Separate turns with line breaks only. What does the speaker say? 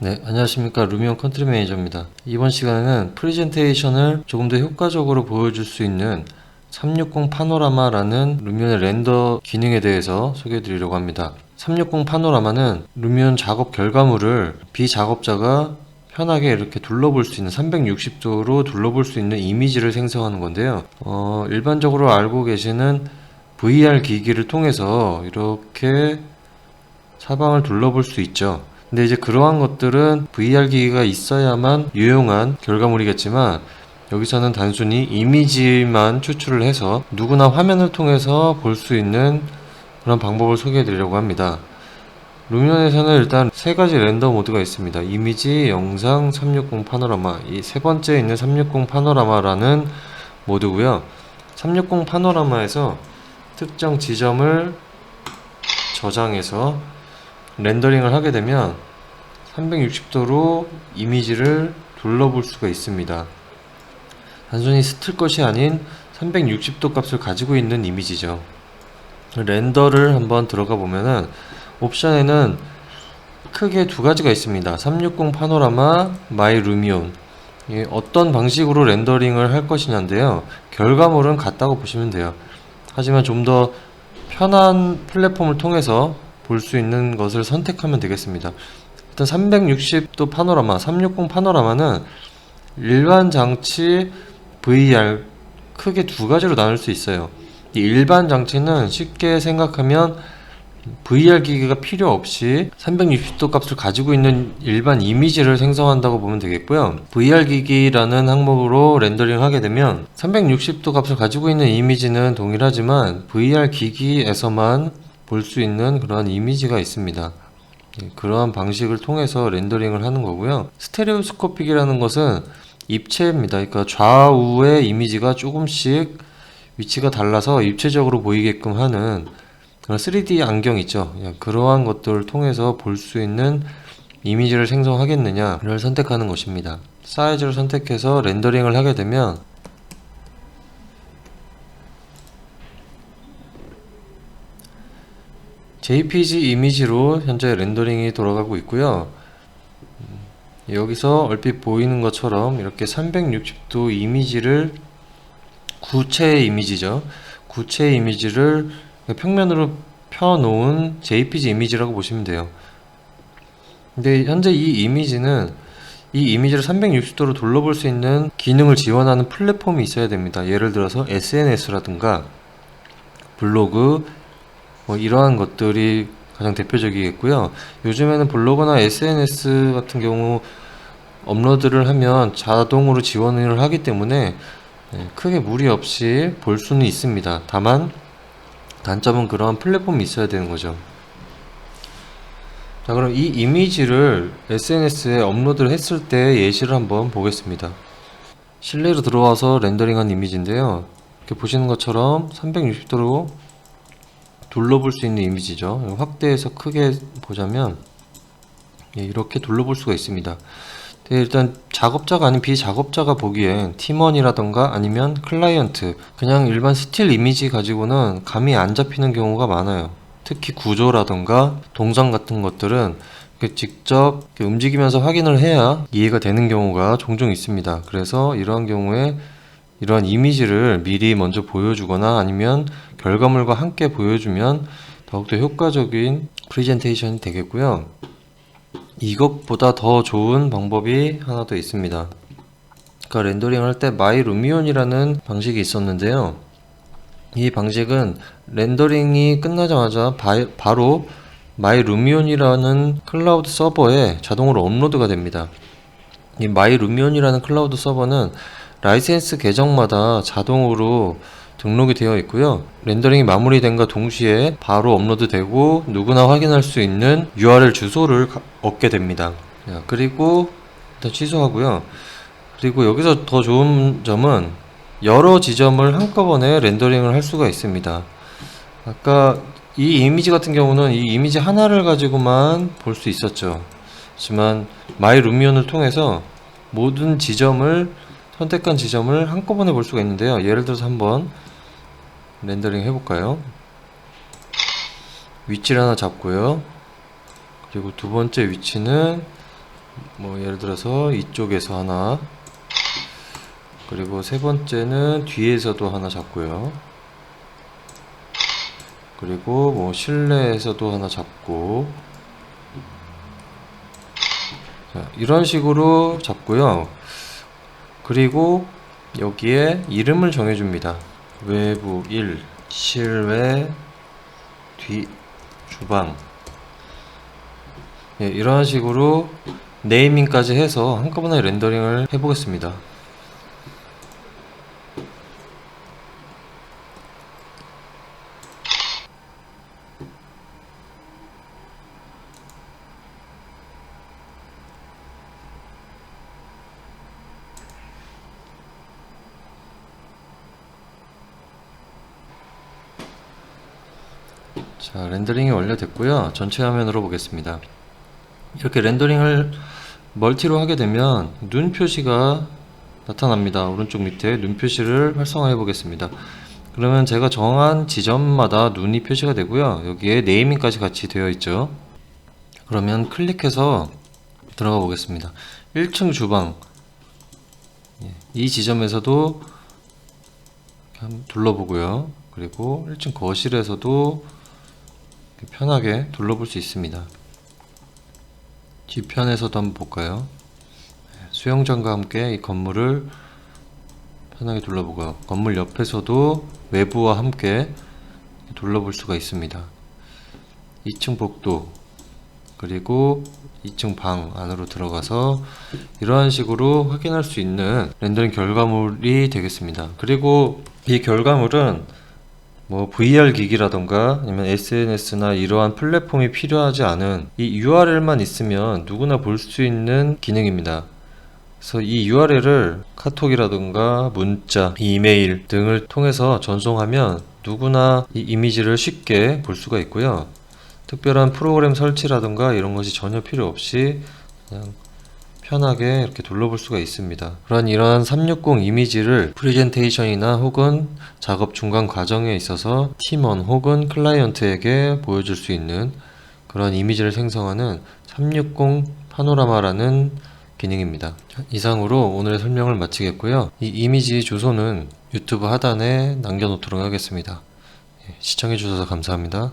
네, 안녕하십니까. 루미온 컨트리 매니저입니다. 이번 시간에는 프레젠테이션을 조금 더 효과적으로 보여줄 수 있는 360 파노라마라는 루미온의 렌더 기능에 대해서 소개해 드리려고 합니다. 360 파노라마는 루미온 작업 결과물을 비작업자가 편하게 이렇게 둘러볼 수 있는 360도로 둘러볼 수 있는 이미지를 생성하는 건데요. 일반적으로 알고 계시는 VR 기기를 통해서 이렇게 사방을 둘러볼 수 있죠. 근데 이제 그러한 것들은 VR 기기가 있어야만 유용한 결과물이겠지만, 여기서는 단순히 이미지만 추출을 해서 누구나 화면을 통해서 볼 수 있는 그런 방법을 소개해 드리려고 합니다. 루미온에서는 일단 세 가지 렌더 모드가 있습니다. 이미지, 영상, 360 파노라마. 이 세 번째 있는 360 파노라마라는 모드고요. 360 파노라마에서 특정 지점을 저장해서 렌더링을 하게 되면 360도로 이미지를 둘러볼 수가 있습니다. 단순히 스틸 것이 아닌 360도 값을 가지고 있는 이미지죠. 렌더를 한번 들어가 보면은 옵션에는 크게 두 가지가 있습니다. 360 파노라마, 마이 루미온. 어떤 방식으로 렌더링을 할 것이냐인데요. 결과물은 같다고 보시면 돼요. 하지만 좀 더 편한 플랫폼을 통해서 볼 수 있는 것을 선택하면 되겠습니다. 일단 360도 파노라마, 360 파노라마는 일반 장치, VR 크게 두 가지로 나눌 수 있어요. 이 일반 장치는 쉽게 생각하면 VR 기기가 필요 없이 360도 값을 가지고 있는 일반 이미지를 생성한다고 보면 되겠고요. VR 기기라는 항목으로 렌더링 하게 되면 360도 값을 가지고 있는 이미지는 동일하지만 VR 기기에서만 볼 수 있는 그러한 이미지가 있습니다. 그러한 방식을 통해서 렌더링을 하는 거고요. 스테레오스코픽이라는 것은 입체입니다. 그러니까 좌우의 이미지가 조금씩 위치가 달라서 입체적으로 보이게끔 하는 그런 3D 안경 있죠. 그러한 것들을 통해서 볼 수 있는 이미지를 생성하겠느냐를 선택하는 것입니다. 사이즈를 선택해서 렌더링을 하게 되면 JPG 이미지로 현재 렌더링이 돌아가고 있고요. 여기서 얼핏 보이는 것처럼 이렇게 360도 이미지를 구체의 이미지죠. 구체의 이미지를 평면으로 펴놓은 JPG 이미지라고 보시면 돼요. 근데 현재 이 이미지는 이 이미지를 360도로 둘러볼 수 있는 기능을 지원하는 플랫폼이 있어야 됩니다. 예를 들어서 SNS라든가 블로그, 이러한 것들이 가장 대표적이겠고요. 요즘에는 블로그나 SNS 같은 경우 업로드를 하면 자동으로 지원을 하기 때문에 크게 무리 없이 볼 수는 있습니다. 다만 단점은 그러한 플랫폼이 있어야 되는 거죠. 자, 그럼 이 이미지를 SNS에 업로드를 했을 때 예시를 한번 보겠습니다. 실내로 들어와서 렌더링한 이미지인데요. 이렇게 보시는 것처럼 360도로 둘러볼 수 있는 이미지죠. 확대해서 크게 보자면 이렇게 둘러볼 수가 있습니다. 일단 작업자가 아닌 비작업자가 보기엔 팀원이라던가 아니면 클라이언트, 그냥 일반 스틸 이미지 가지고는 감이 안 잡히는 경우가 많아요. 특히 구조라던가 동선 같은 것들은 직접 움직이면서 확인을 해야 이해가 되는 경우가 종종 있습니다. 그래서 이러한 경우에 이러한 이미지를 미리 먼저 보여주거나 아니면 결과물과 함께 보여주면 더욱더 효과적인 프레젠테이션이 되겠고요. 이것보다 더 좋은 방법이 하나 더 있습니다. 그러니까 렌더링 할 때 마이 루미온이라는 방식이 있었는데요. 이 방식은 렌더링이 끝나자마자 바로 마이 루미온이라는 클라우드 서버에 자동으로 업로드가 됩니다. 이 마이 루미온이라는 클라우드 서버는 라이센스 계정마다 자동으로 등록이 되어 있고요. 렌더링이 마무리된과 동시에 바로 업로드되고 누구나 확인할 수 있는 URL 주소를 얻게 됩니다. 그리고 일단 취소하고요. 그리고 여기서 더 좋은 점은 여러 지점을 한꺼번에 렌더링을 할 수가 있습니다. 아까 이 이미지 같은 경우는 이 이미지 하나를 가지고만 볼 수 있었죠. 하지만 마이 루미온을 통해서 모든 지점을 선택한 지점을 한꺼번에 볼 수가 있는데요. 예를 들어서 한번 렌더링 해볼까요? 위치를 하나 잡고요. 그리고 두 번째 위치는 뭐 예를 들어서 이쪽에서 하나, 그리고 세 번째는 뒤에서도 하나 잡고요. 그리고 뭐 실내에서도 하나 잡고, 자, 이런 식으로 잡고요. 그리고 여기에 이름을 정해줍니다. 외부 1, 실외, 뒤, 주방. 예, 이런 식으로 네이밍까지 해서 한꺼번에 렌더링을 해보겠습니다. 자, 렌더링이 완료됐고요. 전체 화면으로 보겠습니다. 이렇게 렌더링을 멀티로 하게 되면 눈 표시가 나타납니다. 오른쪽 밑에 눈 표시를 활성화해 보겠습니다. 그러면 제가 정한 지점마다 눈이 표시가 되고요. 여기에 네이밍까지 같이 되어 있죠. 그러면 클릭해서 들어가 보겠습니다. 1층 주방, 이 지점에서도 한번 둘러보고요. 그리고 1층 거실에서도 편하게 둘러볼 수 있습니다. 뒤편에서도 한번 볼까요? 수영장과 함께 이 건물을 편하게 둘러보고요. 건물 옆에서도 외부와 함께 둘러볼 수가 있습니다. 2층 복도, 그리고 2층 방 안으로 들어가서 이러한 식으로 확인할 수 있는 렌더링 결과물이 되겠습니다. 그리고 이 결과물은 뭐 VR 기기라던가 아니면 SNS나 이러한 플랫폼이 필요하지 않은 이 URL만 있으면 누구나 볼 수 있는 기능입니다. 그래서 이 URL을 카톡이라던가 문자, 이메일 등을 통해서 전송하면 누구나 이 이미지를 쉽게 볼 수가 있고요. 특별한 프로그램 설치라던가 이런 것이 전혀 필요 없이 그냥 편하게 이렇게 둘러볼 수가 있습니다. 이러한 360 이미지를 프레젠테이션이나 혹은 작업 중간 과정에 있어서 팀원 혹은 클라이언트에게 보여줄 수 있는 그런 이미지를 생성하는 360 파노라마라는 기능입니다. 이상으로 오늘의 설명을 마치겠고요. 이 이미지 주소는 유튜브 하단에 남겨놓도록 하겠습니다. 시청해주셔서 감사합니다.